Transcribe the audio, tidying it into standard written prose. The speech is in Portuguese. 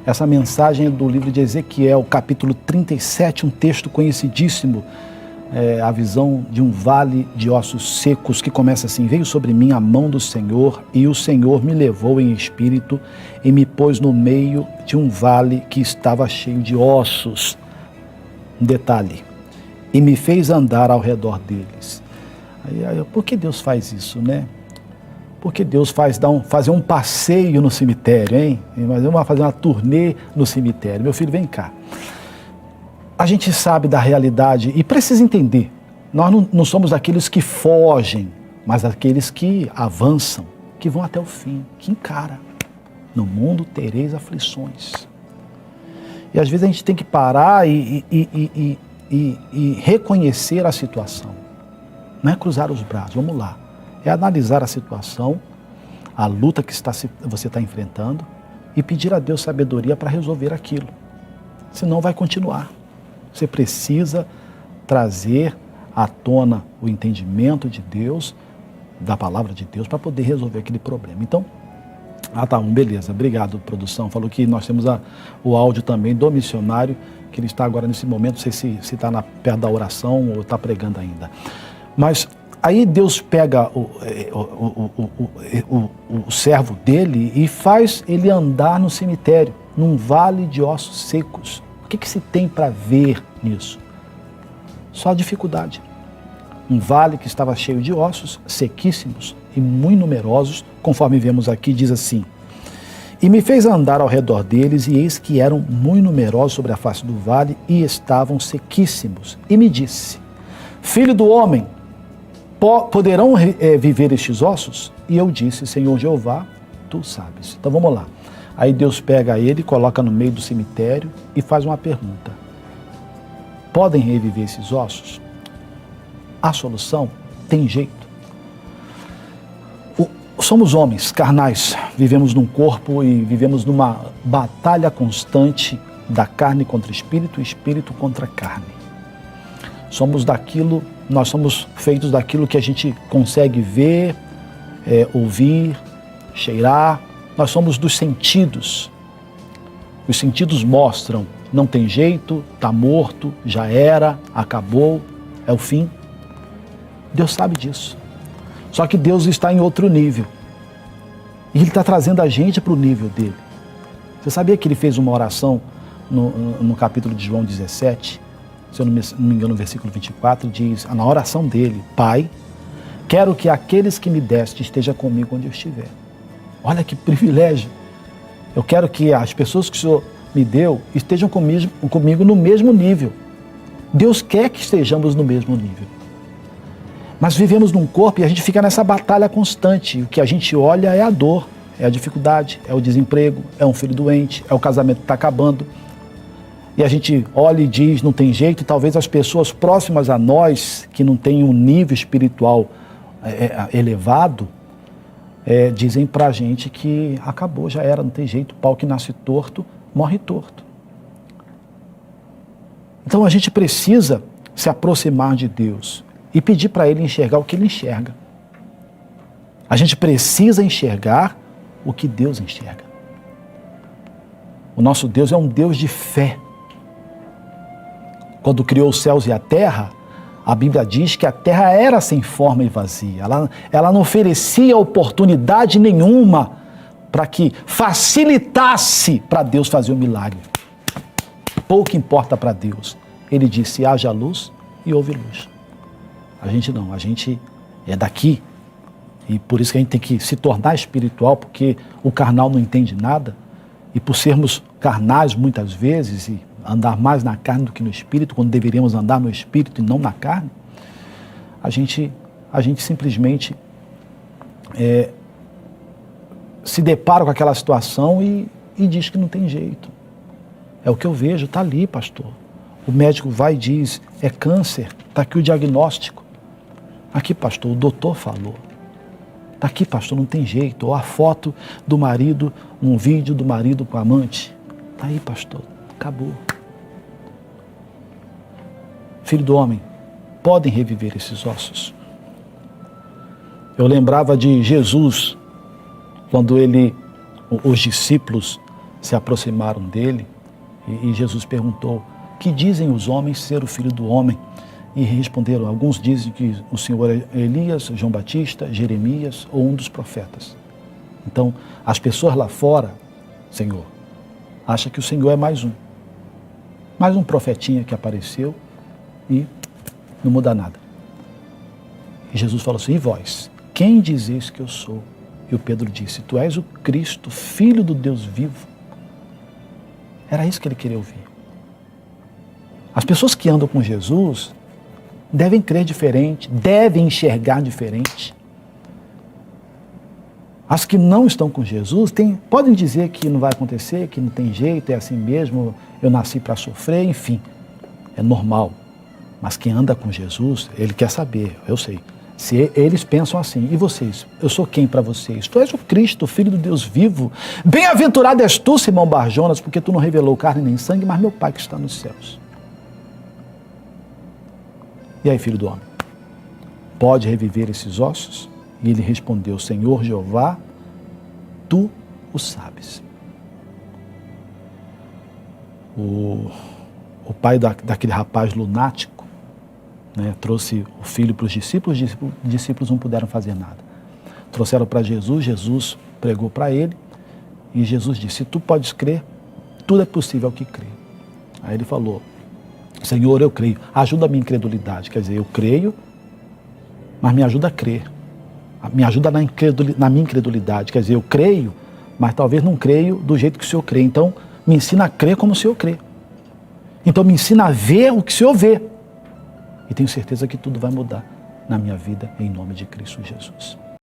Essa mensagem é do livro de Ezequiel, capítulo 37, um texto conhecidíssimo, a visão de um vale de ossos secos, que começa assim: veio sobre mim a mão do Senhor, e o Senhor me levou em espírito e me pôs no meio de um vale que estava cheio de ossos. Um detalhe: e me fez andar ao redor deles. Por que Deus faz isso, né? Porque Deus fazer um passeio no cemitério, hein? Fazer uma turnê no cemitério. Meu filho, vem cá. A gente sabe da realidade e precisa entender. Nós não somos aqueles que fogem, mas aqueles que avançam, que vão até o fim, que encara. No mundo tereis aflições. E às vezes a gente tem que parar e reconhecer a situação. Não é cruzar os braços, vamos lá. É analisar a situação, a luta que você está enfrentando e pedir a Deus sabedoria para resolver aquilo. Senão vai continuar. Você precisa trazer à tona o entendimento de Deus, da palavra de Deus, para poder resolver aquele problema. Então, beleza, obrigado, produção. Falou que nós temos o áudio também do missionário, que ele está agora nesse momento, não sei se está perto da oração ou está pregando ainda. Mas aí Deus pega o servo dele e faz ele andar no cemitério, num vale de ossos secos. O que se tem para ver nisso? Só dificuldade. Um vale que estava cheio de ossos, sequíssimos e muito numerosos, conforme vemos aqui, diz assim: e me fez andar ao redor deles, e eis que eram muito numerosos sobre a face do vale, e estavam sequíssimos. E me disse: filho do homem, poderão viver estes ossos? E eu disse: Senhor Jeová, tu sabes. Então vamos lá. Aí Deus pega ele, coloca no meio do cemitério e faz uma pergunta: podem reviver esses ossos? A solução? Tem jeito. Somos homens carnais, vivemos num corpo e vivemos numa batalha constante da carne contra o espírito e espírito contra a carne. Nós somos feitos daquilo que a gente consegue ver, ouvir, cheirar. Nós somos dos sentidos. Os sentidos mostram: não tem jeito, está morto, já era, acabou, é o fim. Deus sabe disso. Só que Deus está em outro nível. E Ele está trazendo a gente para o nível dele. Você sabia que Ele fez uma oração no capítulo de João 17? Se eu não me engano, no versículo 24, diz, na oração dele: Pai, quero que aqueles que me deste estejam comigo onde eu estiver. Olha que privilégio. Eu quero que as pessoas que o Senhor me deu estejam comigo no mesmo nível. Deus quer que estejamos no mesmo nível. Mas vivemos num corpo e a gente fica nessa batalha constante. O que a gente olha é a dor, é a dificuldade, é o desemprego, é um filho doente, é o casamento que está acabando. E a gente olha e diz: não tem jeito. E talvez as pessoas próximas a nós, que não têm um nível espiritual elevado, dizem pra gente que acabou, já era, não tem jeito, o pau que nasce torto, morre torto. Então a gente precisa se aproximar de Deus e pedir para Ele enxergar o que Ele enxerga. A gente precisa enxergar o que Deus enxerga. O nosso Deus é um Deus de fé. Quando criou os céus e a terra, a Bíblia diz que a terra era sem forma e vazia. Ela não oferecia oportunidade nenhuma para que facilitasse para Deus fazer o milagre. Pouco importa para Deus. Ele disse: haja luz e houve luz. A gente não, a gente é daqui. E por isso que a gente tem que se tornar espiritual, porque o carnal não entende nada. E por sermos carnais muitas vezes e andar mais na carne do que no espírito, quando deveríamos andar no espírito e não na carne, a gente simplesmente se depara com aquela situação e diz que não tem jeito. É o que eu vejo, está ali, pastor. O médico vai e diz: é câncer, está aqui o diagnóstico. Aqui, pastor, o doutor falou. Está aqui, pastor, não tem jeito. Ou a foto do marido, um vídeo do marido com a amante. Está aí, pastor, acabou. Filho do homem, podem reviver esses ossos? Eu lembrava de Jesus, quando os discípulos se aproximaram dele e Jesus perguntou: que dizem os homens ser o Filho do Homem? E responderam: alguns dizem que o Senhor é Elias, João Batista, Jeremias ou um dos profetas. Então, as pessoas lá fora, Senhor, acham que o Senhor é mais um profetinha que apareceu e não muda nada. E Jesus falou assim: e vós, quem dizeis que eu sou? E o Pedro disse: tu és o Cristo, Filho do Deus vivo. Era isso que ele queria ouvir. As pessoas que andam com Jesus devem crer diferente, devem enxergar diferente. As que não estão com Jesus podem dizer que não vai acontecer, que não tem jeito, é assim mesmo, eu nasci para sofrer, enfim, é normal. Mas quem anda com Jesus, ele quer saber, eu sei. Se eles pensam assim: e vocês? Eu sou quem para vocês? Tu és o Cristo, Filho do Deus vivo. Bem-aventurado és tu, Simão Bar-Jonas, porque tu não revelou carne nem sangue, mas meu Pai que está nos céus. E aí, filho do homem, pode reviver esses ossos? E ele respondeu: Senhor Jeová, tu o sabes. O pai daquele rapaz lunático, né, trouxe o filho para os discípulos não puderam fazer nada. Trouxeram para Jesus, Jesus pregou para ele, e Jesus disse: se tu podes crer, tudo é possível ao que crê. Aí ele falou: Senhor, eu creio, ajuda a minha incredulidade. Quer dizer, eu creio, mas me ajuda a crer. Me ajuda na minha incredulidade. Quer dizer, eu creio, mas talvez não creio do jeito que o Senhor crê. Então, me ensina a crer como o Senhor crê. Então, me ensina a ver o que o Senhor vê. E tenho certeza que tudo vai mudar na minha vida, em nome de Cristo Jesus.